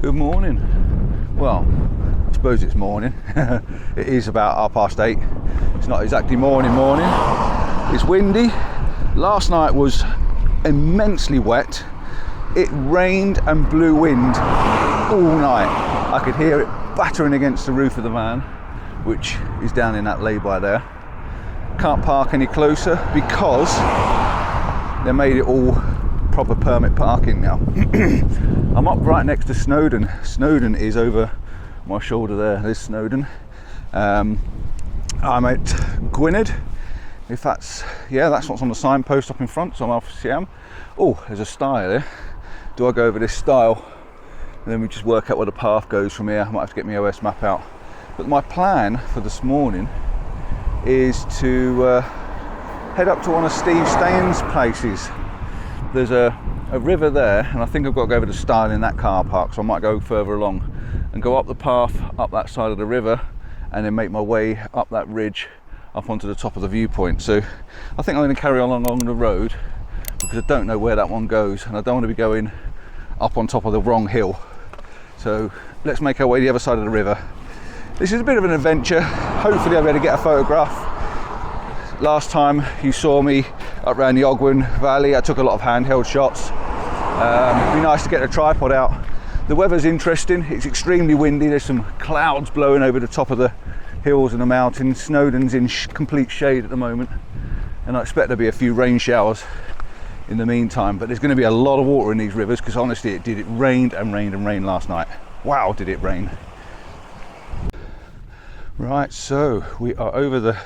Good morning. Well, I suppose it's morning. It is about 8:30. It's not exactly morning. It's windy. Last night was immensely wet. It rained and blew wind all night. I could hear it battering against the roof of the van, which is down in that lay-by there. Can't park any closer because they made it all proper permit parking now. I'm up right next to Snowdon. Snowdon is over my shoulder there. There's Snowdon. I'm at Gwynedd. If that's what's on the signpost up in front, so I'm off Siam. Oh, there's a stile there. Do I go over this stile? And then we just work out where the path goes from here. I might have to get my OS map out. But my plan for this morning is to head up to one of Steve Staines' places. There's a river there, and I think I've got to go over the stile in that car park, so I might go further along and go up the path up that side of the river and then make my way up that ridge up onto the top of the viewpoint. So I think I'm going to carry on along the road because I don't know where that one goes and I don't want to be going up on top of the wrong hill. So let's make our way to the other side of the river. This is a bit of an adventure. Hopefully I'll be able to get a photograph. Last time you saw me up around the Ogwen Valley, I took a lot of handheld shots. It'd be nice to get a tripod out. The weather's interesting. It's extremely windy. There's some clouds blowing over the top of the hills and the mountains. Snowdon's in complete shade at the moment, and I expect there'll be a few rain showers in the meantime. But there's going to be a lot of water in these rivers because honestly it rained and rained and rained last night. Wow, did it rain. Right, so we are over the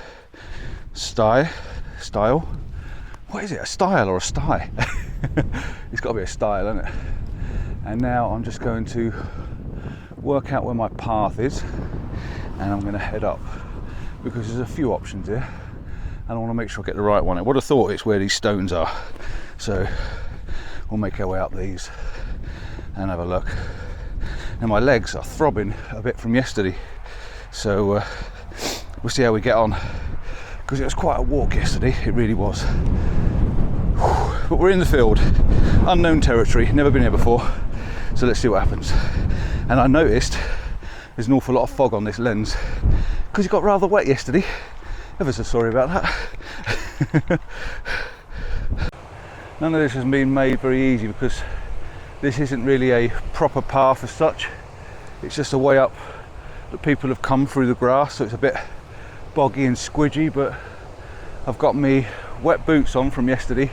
stile. What is it, a stile or a sty? It's got to be a stile, isn't it? And now I'm just going to work out where my path is, and I'm going to head up because there's a few options here, and I want to make sure I get the right one. I would have thought it's where these stones are, so we'll make our way up these and have a look. Now my legs are throbbing a bit from yesterday, so we'll see how we get on. Because it was quite a walk yesterday, it really was. But we're in the field, unknown territory, never been here before, so let's see what happens. And I noticed there's an awful lot of fog on this lens because it got rather wet yesterday. Ever so sorry about that. None of this has been made very easy because this isn't really a proper path as such. It's just a way up that people have come through the grass, so it's a bit boggy and squidgy, but I've got me wet boots on from yesterday,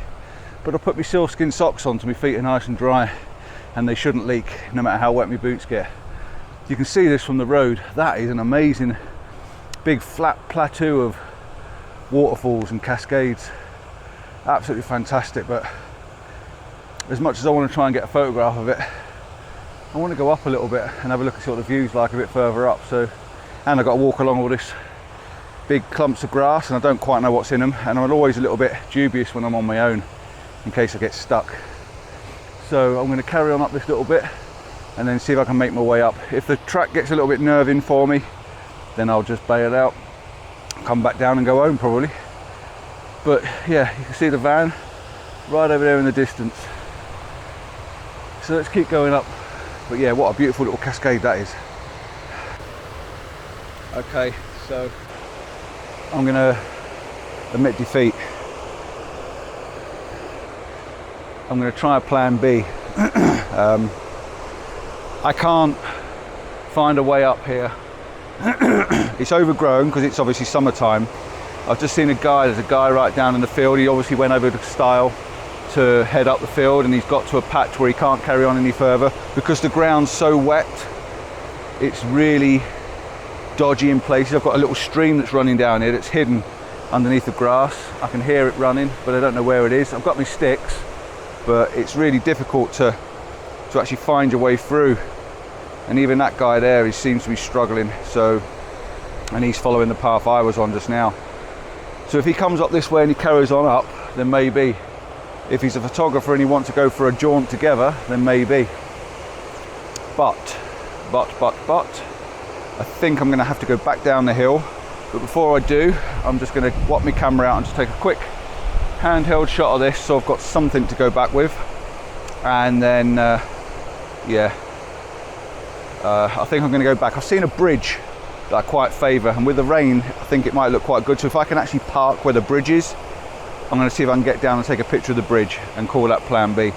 but I put my sealskin socks on so my feet are nice and dry and they shouldn't leak no matter how wet my boots get. You can see this from the road. That is an amazing big flat plateau of waterfalls and cascades. Absolutely fantastic, but as much as I want to try and get a photograph of it, I want to go up a little bit and have a look and see what the view's like a bit further up. So, and I've got to walk along all this big clumps of grass and I don't quite know what's in them, and I'm always a little bit dubious when I'm on my own in case I get stuck. So I'm going to carry on up this little bit and then see if I can make my way up. If the track gets a little bit nerving for me, then I'll just bail out, come back down and go home probably. But yeah, you can see the van right over there in the distance. So let's keep going up. But yeah, what a beautiful little cascade that is. Okay, so I'm going to admit defeat. I'm going to try a plan B. I can't find a way up here. It's overgrown because it's obviously summertime. I've just seen there's a guy right down in the field. He obviously went over the stile to head up the field, and he's got to a patch where he can't carry on any further because the ground's so wet. It's really dodgy in places. I've got a little stream that's running down here that's hidden underneath the grass. I can hear it running, but I don't know where it is. I've got my sticks, but it's really difficult to actually find your way through. And even that guy there, he seems to be struggling. So, and he's following the path I was on just now. So if he comes up this way and he carries on up, then maybe. If he's a photographer and he wants to go for a jaunt together, then maybe. But, I think I'm going to have to go back down the hill. But before I do, I'm just going to whop my camera out and just take a quick handheld shot of this so I've got something to go back with. And then, yeah, I think I'm going to go back. I've seen a bridge that I quite favour, and with the rain I think it might look quite good. So if I can actually park where the bridge is, I'm going to see if I can get down and take a picture of the bridge and call that plan B.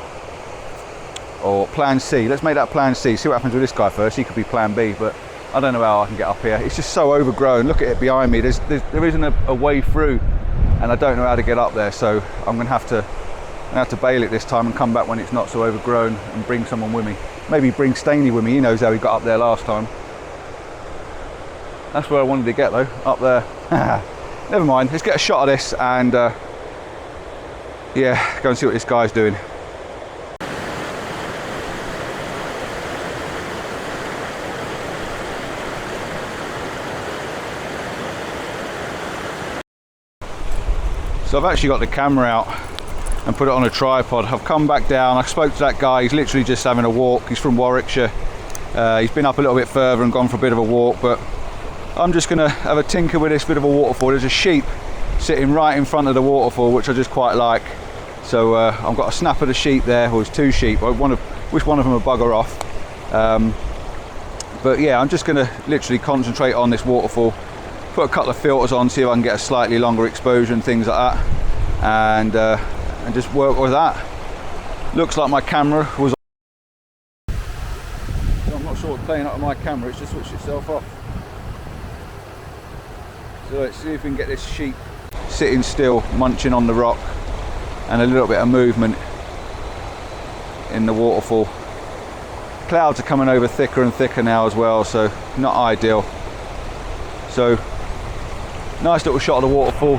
Or plan C. Let's make that plan C. See what happens with this guy first. He could be plan B, but I don't know how I can get up here. It's just so overgrown. Look at it behind me. There isn't a way through, and I don't know how to get up there. So I'm going to have to bail it this time and come back when it's not so overgrown and bring someone with me. Maybe bring Stanley with me. He knows how he got up there last time. That's where I wanted to get though, up there. Never mind. Let's get a shot of this and yeah, go and see what this guy's doing. So I've actually got the camera out and put it on a tripod. I've come back down. I spoke to that guy. He's literally just having a walk. He's from Warwickshire. He's been up a little bit further and gone for a bit of a walk, but I'm just gonna have a tinker with this bit of a waterfall. There's a sheep sitting right in front of the waterfall, which I just quite like. So I've got a snap of the sheep there, or there's two sheep. I wish one of them would bugger off. But yeah, I'm just gonna literally concentrate on this waterfall, put a couple of filters on, see if I can get a slightly longer exposure and things like that, and just work with that. Looks like my camera was on. So I'm not sure what's playing up with my camera, it's just switched itself off. So let's see if we can get this sheep sitting still, munching on the rock, and a little bit of movement in the waterfall. Clouds are coming over thicker and thicker now as well, so not ideal. So nice little shot of the waterfall,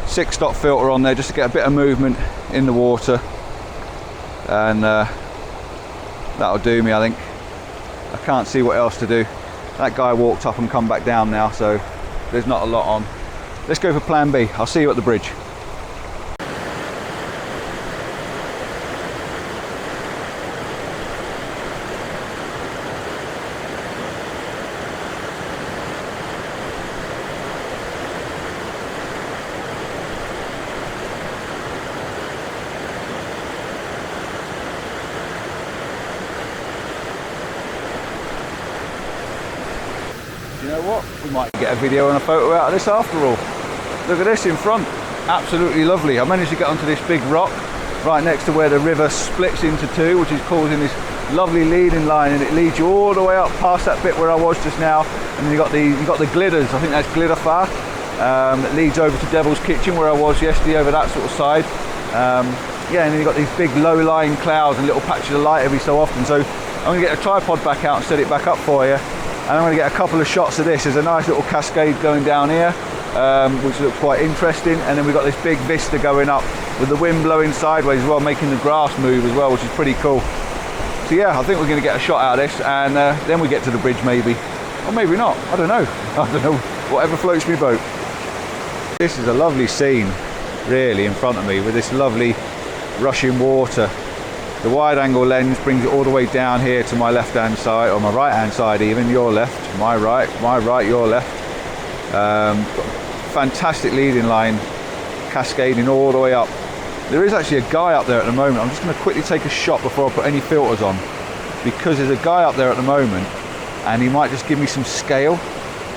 6-stop filter on there just to get a bit of movement in the water, and that'll do me, I think. I can't see what else to do. That guy walked up and come back down now, so there's not a lot on. Let's go for plan B. I'll see you at the bridge. You know what? We might get a video and a photo out of this after all. Look at this in front. Absolutely lovely. I managed to get onto this big rock right next to where the river splits into two, which is causing this lovely leading line, and it leads you all the way up past that bit where I was just now. And then you've got the glitters. I think that's glitter far. That leads over to Devil's Kitchen where I was yesterday, over that sort of side. Yeah, and then you've got these big low-lying clouds and little patches of light every so often. So I'm going to get a tripod back out and set it back up for you. And I'm going to get a couple of shots of this. There's a nice little cascade going down here, which looks quite interesting. And then we've got this big vista going up with the wind blowing sideways as well, making the grass move as well, which is pretty cool. So yeah, I think we're going to get a shot out of this, and then we get to the bridge maybe. Or maybe not, I don't know. I don't know, whatever floats me boat. This is a lovely scene, really, in front of me, with this lovely rushing water. The wide angle lens brings it all the way down here to my left hand side, or my right hand side even, your left, my right, your left. Fantastic leading line, cascading all the way up. There is actually a guy up there at the moment. I'm just going to quickly take a shot before I put any filters on, because there's a guy up there at the moment and he might just give me some scale.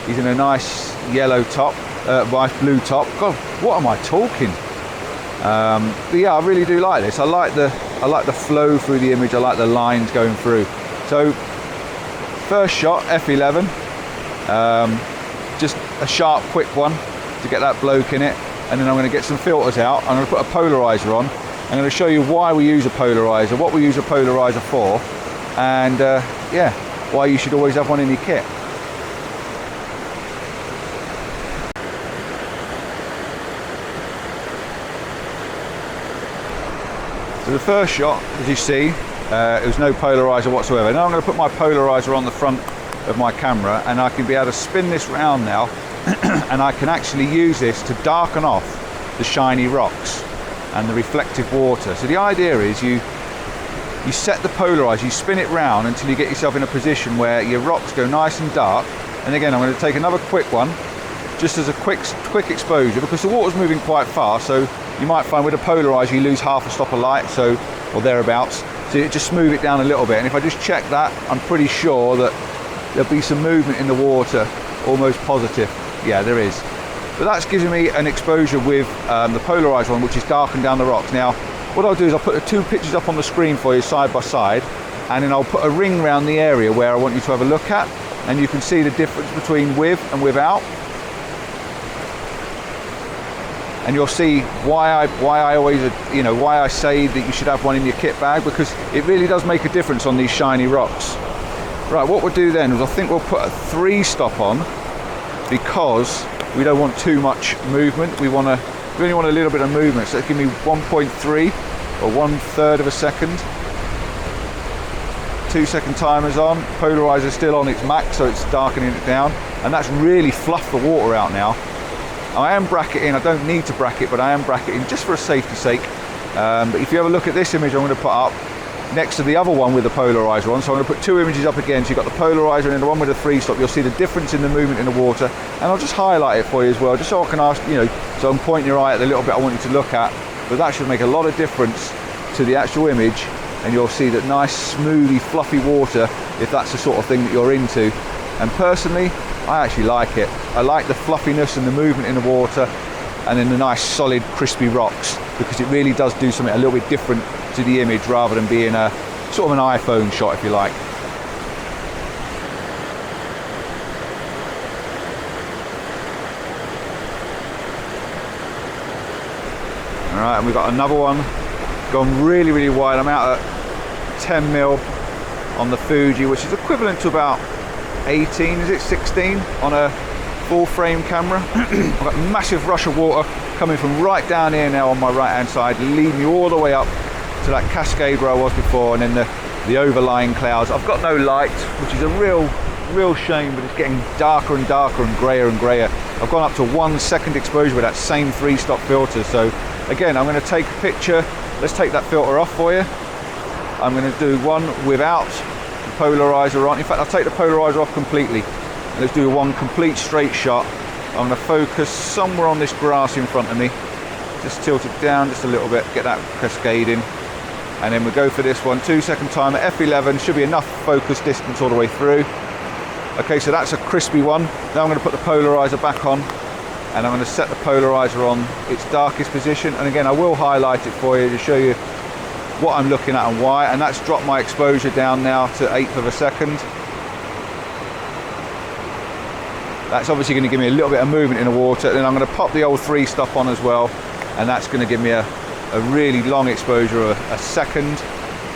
He's in a nice yellow top, nice blue top. God, what am I talking? But yeah, I really do like this. I like the flow through the image. I like the lines going through. So first shot, F11, just a sharp, quick one to get that bloke in it, and then I'm going to get some filters out. I'm going to put a polarizer on. I'm going to show you why we use a polarizer, what we use a polarizer for, and yeah, why you should always have one in your kit. So the first shot, as you see, there was no polarizer whatsoever. Now I'm going to put my polarizer on the front of my camera, and I can be able to spin this round now and I can actually use this to darken off the shiny rocks and the reflective water. So the idea is you set the polarizer, you spin it round until you get yourself in a position where your rocks go nice and dark. And again, I'm going to take another quick one just as a quick exposure, because the water's moving quite fast, so you might find with a polarizer you lose half a stop of light, or thereabouts. So you just smooth it down a little bit, and if I just check that, I'm pretty sure that there'll be some movement in the water, almost positive. Yeah, there is. But that's giving me an exposure with the polarizer on, which is darkened down the rocks. Now, what I'll do is I'll put the two pictures up on the screen for you side by side, and then I'll put a ring around the area where I want you to have a look at, and you can see the difference between with and without. And you'll see why I always, you know, why I say that you should have one in your kit bag, because it really does make a difference on these shiny rocks. Right, what we'll do then is I think we'll put a 3-stop on, because we don't want too much movement. We only want a little bit of movement. So give me 1.3 or 1/3 of a second. 2-second timer's on. Polarizer still on its max, so it's darkening it down, and that's really fluffed the water out now. I am bracketing. I don't need to bracket, but I am bracketing just for a safety sake. But if you have a look at this image I'm going to put up next to the other one with the polarizer on, so I'm going to put two images up again. So you've got the polarizer and then the one with the 3-stop. You'll see the difference in the movement in the water, and I'll just highlight it for you as well, just so I can ask, you know, so I'm pointing your eye at the little bit I want you to look at. But that should make a lot of difference to the actual image, and you'll see that nice, smoothly, fluffy water, if that's the sort of thing that you're into. And personally, I actually like it. I like the fluffiness and the movement in the water, and then the nice, solid, crispy rocks, because it really does do something a little bit different to the image, rather than being a sort of an iPhone shot, if you like. All right, and we've got another one gone really, really wide. I'm out at 10 mil on the Fuji, which is equivalent to about 18, is it 16 on a full frame camera. I've got a massive rush of water coming from right down here now on my right hand side, leading me all the way up to that cascade where I was before, and then the overlying clouds. I've got no light, which is a real shame, but it's getting darker and darker and grayer and grayer. I've gone up to 1 second exposure with that same 3-stop filter. So again, I'm going to take a picture. Let's take that filter off for you. I'm going to do one without the polarizer on. In fact, I'll take the polarizer off completely. Let's do one complete straight shot. I'm going to focus somewhere on this grass in front of me. Just tilt it down just a little bit, get that cascading. And then we go for this one, 2-second timer, F11, should be enough focus distance all the way through. Okay, so that's a crispy one. Now I'm going to put the polarizer back on, and I'm going to set the polarizer on its darkest position. And again, I will highlight it for you to show you what I'm looking at and why. And that's dropped my exposure down now to 1/8 of a second. That's obviously going to give me a little bit of movement in the water. Then I'm going to pop the old 3-stop on as well, and that's going to give me a really long exposure of a second,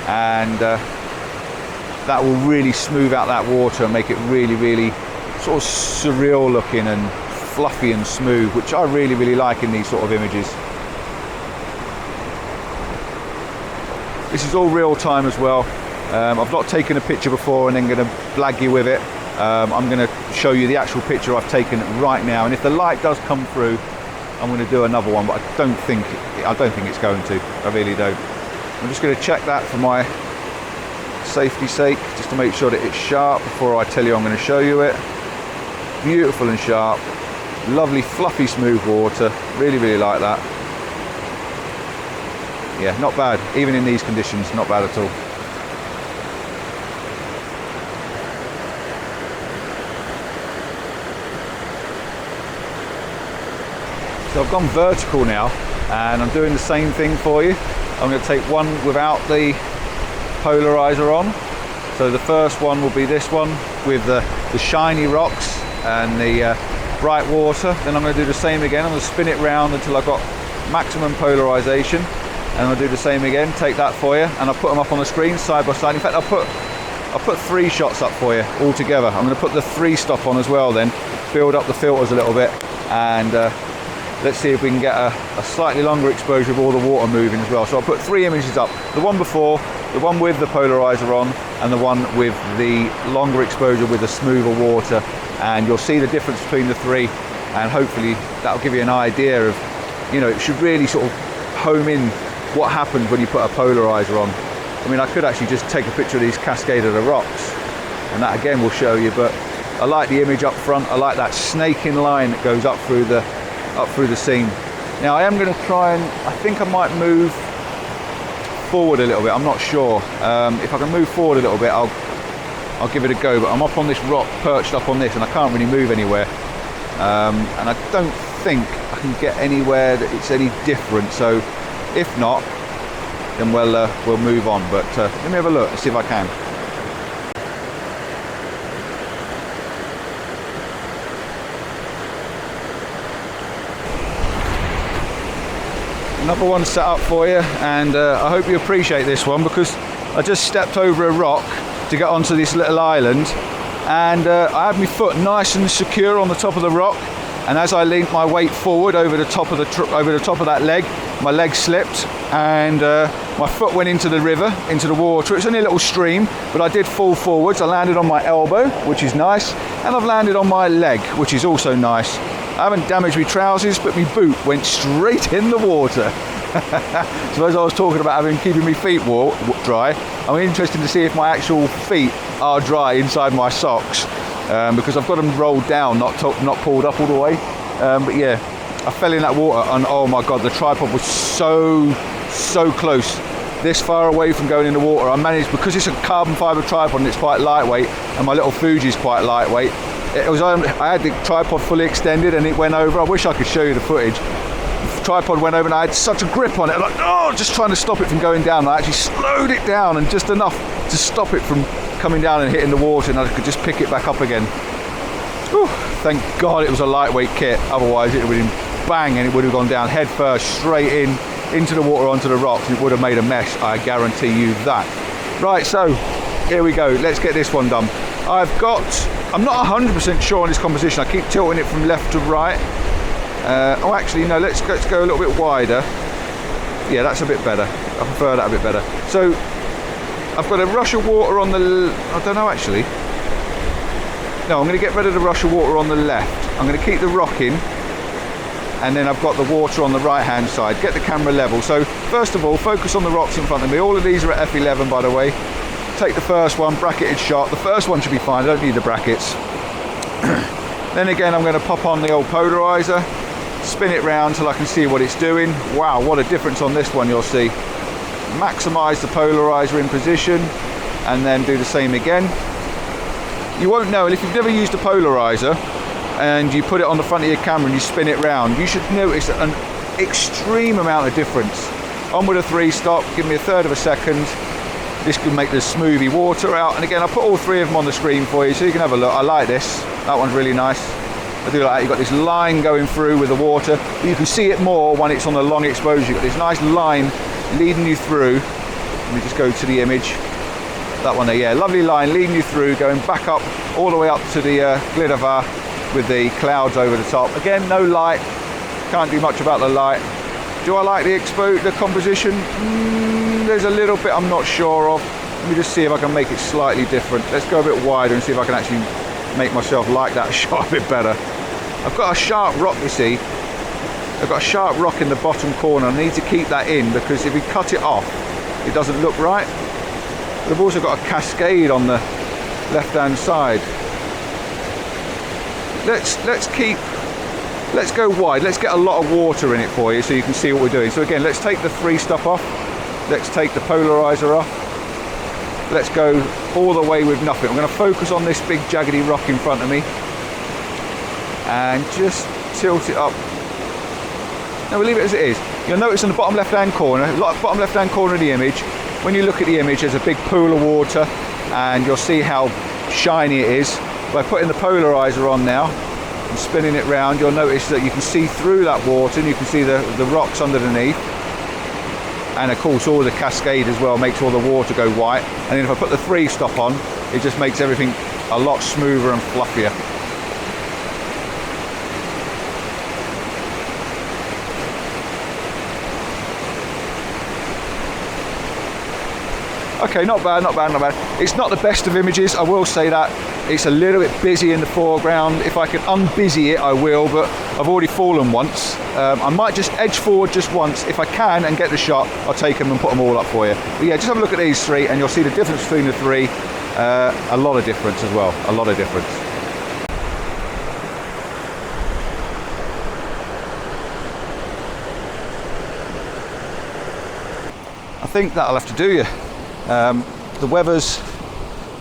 and that will really smooth out that water and make it really, really sort of surreal looking and fluffy and smooth, which I really, really like in these sort of images. This is all real time as well. I've not taken a picture before and then going to blag you with it. I'm going to show you the actual picture I've taken right now, and if the light does come through, I'm going to do another one, but I don't think it's going to. I really don't. I'm just going to check that for my safety sake, just to make sure that it's sharp before I tell you I'm going to show you it. Beautiful and sharp, lovely, fluffy, smooth water. Really, really like that. Yeah, not bad. Even in these conditions, not bad at all. So I've gone vertical now, and I'm doing the same thing for you. I'm going to take one without the polarizer on. So the first one will be this one with the shiny rocks and the bright water. Then I'm going to do the same again. I'm going to spin it round until I've got maximum polarization, and I'm going to do the same again. Take that for you, and I'll put them up on the screen side by side. In fact, I'll put 3 shots up for you all together. I'm going to put the 3-stop on as well, then build up the filters a little bit, and let's see if we can get a slightly longer exposure of all the water moving as well. So I'll put 3 images up. The one before, the one with the polarizer on, and the one with the longer exposure with the smoother water. And you'll see the difference between the 3, and hopefully that'll give you an idea of, you know, it should really sort of home in what happens when you put a polarizer on. I mean, I could actually just take a picture of these cascade of the rocks, and that again will show you, but I like the image up front. I like that snaking line that goes up through the scene. Now I am going to try and, I think I might move forward a little bit. I'm not sure. If I can move forward a little bit, I'll I'll give it a go. But I'm up on this rock, perched up on this, and I can't really move anywhere. And I don't think I can get anywhere that it's any different. So if not, then we'll move on. But let me have a look and see if I can. Another one set up for you, and I hope you appreciate this one, because I just stepped over a rock to get onto this little island, and I had my foot nice and secure on the top of the rock, and as I leaned my weight forward over the top of that leg, my leg slipped, and my foot went into the river, into the water. It's only a little stream, but I did fall forwards. I landed on my elbow, which is nice, and I've landed on my leg, which is also nice. I haven't damaged my trousers, but my boot went straight in the water. So as I was talking about keeping my feet dry, I'm interested to see if my actual feet are dry inside my socks, because I've got them rolled down, not pulled up all the way. But yeah, I fell in that water, and oh my god, the tripod was so close, this far away from going in the water. I managed, because it's a carbon fibre tripod and it's quite lightweight, and my little Fuji's quite lightweight. I had the tripod fully extended and it went over. I wish I could show you the footage. The tripod went over and I had such a grip on it, like, oh, just trying to stop it from going down. I actually slowed it down, and just enough to stop it from coming down and hitting the water, and I could just pick it back up again. Whew, thank God it was a lightweight kit, otherwise it would have been bang, and it would have gone down head first straight into the water onto the rocks. It would have made a mess, I guarantee you that. Right, so here we go, let's get this one done. I'm not 100% sure on this composition. I keep tilting it from left to right. Oh, actually, no, let's go a little bit wider. Yeah, that's a bit better. I prefer that a bit better. So, I've got a rush of water on the... I don't know, actually. No, I'm going to get rid of the rush of water on the left. I'm going to keep the rock in, and then I've got the water on the right-hand side. Get the camera level. So, first of all, focus on the rocks in front of me. All of these are at f11, by the way. Take the first one, bracketed shot. The first one should be fine, I don't need the brackets. Then again, I'm going to pop on the old polarizer, spin it round till I can see what it's doing. Wow, what a difference on this one, you'll see. Maximise the polarizer in position, and then do the same again. You won't know, and if you've never used a polarizer, and you put it on the front of your camera and you spin it round, you should notice an extreme amount of difference. On with a 3-stop, give me a third of a second. This can make the smoothie water out, and again I put all three of them on the screen for you so you can have a look. I like this, that one's really nice. I do like that. You've got this line going through with the water, but you can see it more when it's on the long exposure. You've got this nice line leading you through. Let me just go to the image. That one there, yeah, lovely line leading you through, going back up, all the way up to the Glidervar with the clouds over the top. Again, no light, can't do much about the light. Do I like the composition? There's a little bit I'm not sure of. Let me just see if I can make it slightly different. Let's go a bit wider and see if I can actually make myself like that shot a bit better. I've got a sharp rock, you see. I've got a sharp rock in the bottom corner. I need to keep that in, because if we cut it off, it doesn't look right. But I've also got a cascade on the left-hand side. Let's go wide. Let's get a lot of water in it for you so you can see what we're doing. So again, let's take the 3-stop off. Let's take the polarizer off. Let's go all the way with nothing. I'm going to focus on this big jaggedy rock in front of me and just tilt it up. Now we'll leave it as it is. You'll notice in the bottom left-hand corner, bottom left-hand corner of the image, when you look at the image, there's a big pool of water, and you'll see how shiny it is. By putting the polarizer on now and spinning it round, you'll notice that you can see through that water, and you can see the rocks underneath. And of course all the cascade as well makes all the water go white. And then if I put the 3-stop on, it just makes everything a lot smoother and fluffier. Okay, not bad, not bad, not bad. It's not the best of images, I will say that. It's a little bit busy in the foreground. If I can unbusy it, I will, but I've already fallen once. I might just edge forward just once. If I can and get the shot, I'll take them and put them all up for you. But yeah, just have a look at these three and you'll see the difference between the three. A lot of difference as well, a lot of difference. I think that'll have to do you. The weather's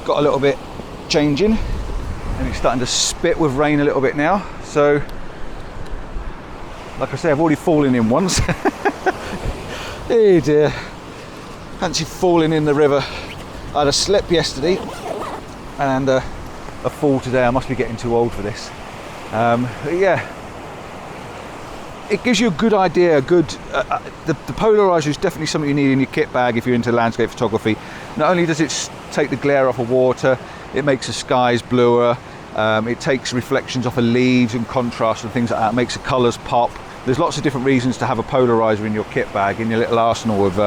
got a little bit changing, and it's starting to spit with rain a little bit now. So, like I say, I've already fallen in once. Oh dear, fancy falling in the river. I had a slip yesterday and a fall today. I must be getting too old for this. But yeah, it gives you a good idea. The polarizer is definitely something you need in your kit bag if you're into landscape photography. Not only does it take the glare off of water, it makes the skies bluer. It takes reflections off of leaves and contrast and things like that. It makes the colours pop. There's lots of different reasons to have a polarizer in your kit bag, in your little arsenal of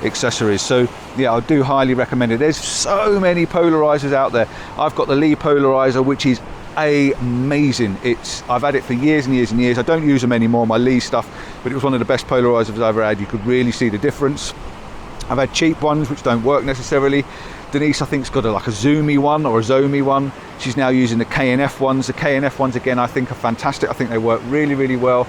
accessories. So yeah, I do highly recommend it. There's so many polarizers out there. I've got the Lee polarizer, which is amazing. I've had it for years and years and years. I don't use them anymore, my Lee stuff, but it was one of the best polarizers I've ever had. You could really see the difference. I've had cheap ones which don't work necessarily. Denise, I think, has got like a zoomy one or a zomi one. She's now using the K&F ones. The K&F ones, again, I think are fantastic. I think they work really, really well.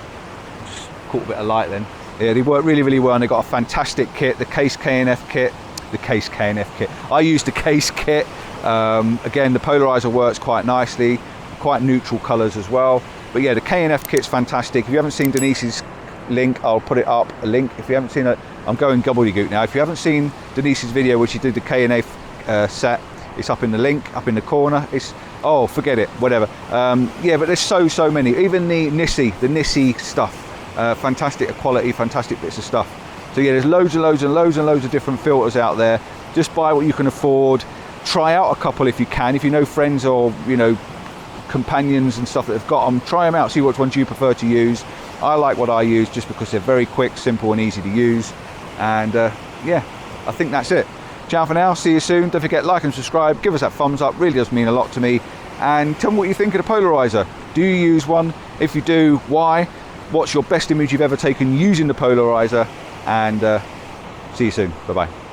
Just caught a bit of light then. Yeah, they work really, really well, and they've got a fantastic kit. The Case K&F kit. The Case K&F kit. I use the Case kit. Again, the polarizer works quite nicely. Quite neutral colours as well. But yeah, the K&F kit's fantastic. If you haven't seen Denise's link, I'll put it up, a link. If you haven't seen it, I'm going gobbledygook now. If you haven't seen Denise's video where she did the K&F set, it's up in the link, up in the corner. Oh, forget it, whatever. Yeah, but there's so many. Even the Nissi stuff, fantastic quality, fantastic bits of stuff. So yeah, there's loads of different filters out there. Just buy what you can afford. Try out a couple if you can. If you know friends or companions and stuff that have got them, try them out, see which ones you prefer to use. I like what I use just because they're very quick, simple and easy to use. And yeah, I think that's it. Ciao for now, see you soon. Don't forget, like and subscribe, give us that thumbs up, really does mean a lot to me. And tell me what you think of the polarizer. Do you use one? If you do, why? What's your best image you've ever taken using the polarizer? And see you soon. Bye bye.